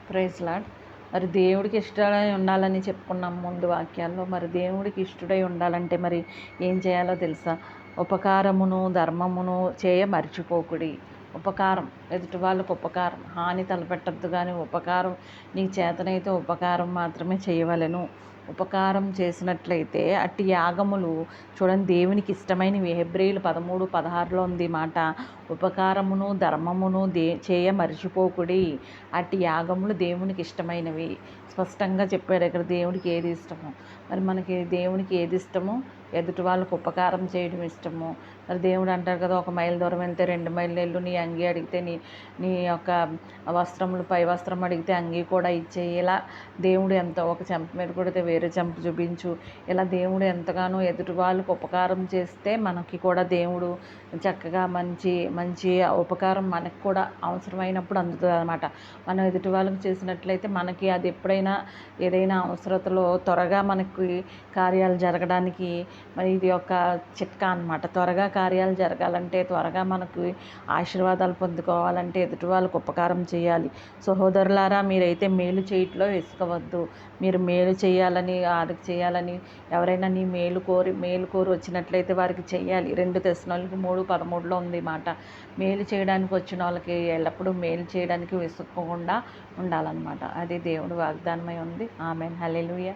Praise lord. మరి దేవుడికి ఇష్టడై ఉండాలని చెప్పుకున్నాం ముందు వాక్యాల్లో. మరి దేవుడికి ఇష్టడై ఉండాలంటే మరి ఏం చేయాలో తెలుసా? ఉపకారమును ధర్మమును చేయ మర్చిపోకుడి. ఉపకారం, ఎదుటి వాళ్ళకు ఉపకారం, హాని తలపెట్టద్దు, కానీ ఉపకారం నీ చేతనైతే ఉపకారం మాత్రమే చేయవలెను. ఉపకారం చేసినట్లయితే అట్టి యాగములు చూడండి దేవునికి ఇష్టమైనవి. హెబ్రీయులు 13:16 ఉంది మాట. ఉపకారమును ధర్మమును చేయ మర్చిపోకుడి. అట్టి యాగములు దేవునికి ఇష్టమైనవి. స్పష్టంగా చెప్పాడు ఇక్కడ దేవుడికి ఏది ఇష్టమో. మరి మనకి దేవునికి ఏది ఇష్టమో? ఎదుటి వాళ్ళకు ఉపకారం చేయడం ఇష్టము. మరి దేవుడు అంటారు కదా, 1 మైలు దూరం వెళ్తే 2 మైళ్ళు వెళ్ళు, నీ అంగి అడిగితే నీ యొక్క వస్త్రములు పై వస్త్రం అడిగితే అంగి కూడా ఇచ్చేయి. ఇలా దేవుడు ఎంతో, ఒక చెంప మీద కొడితే వేరే చెంప చూపించు. ఇలా దేవుడు ఎంతగానో ఎదుటి వాళ్ళకు ఉపకారం చేస్తే మనకి కూడా దేవుడు చక్కగా మంచి ఉపకారం మనకు కూడా అవసరమైనప్పుడు అందుతుంది అన్నమాట. మనం ఎదుటి వాళ్ళకి చేసినట్లయితే మనకి అది ఎప్పుడైనా ఏదైనా అవసరతలో త్వరగా మనకి కార్యాలు జరగడానికి మరి ఇది ఒక చిట్కా అన్నమాట. త్వరగా కార్యాలు జరగాలంటే, త్వరగా మనకు ఆశీర్వాదాలు పొందుకోవాలంటే ఎదుటి వాళ్ళకు ఉపకారం చేయాలి. సహోదరులారా, మీరైతే మేలు చేయట్లో వెసుకవద్దు. మీరు మేలు చేయాలని, వారికి చేయాలని, ఎవరైనా నీ మేలు కోరి వచ్చినట్లయితే వారికి చెయ్యాలి. 2 తెస్సలోనికీ 3:13 ఉంది మాట. మేలు చేయడానికి వచ్చిన వాళ్ళకి ఎల్లప్పుడూ మేలు చేయడానికి విసుక్కోకుండా ఉండాలన్నమాట. అది దేవుడు వాగ్దానమై ఉంది. ఆమేన్. హల్లెలూయా.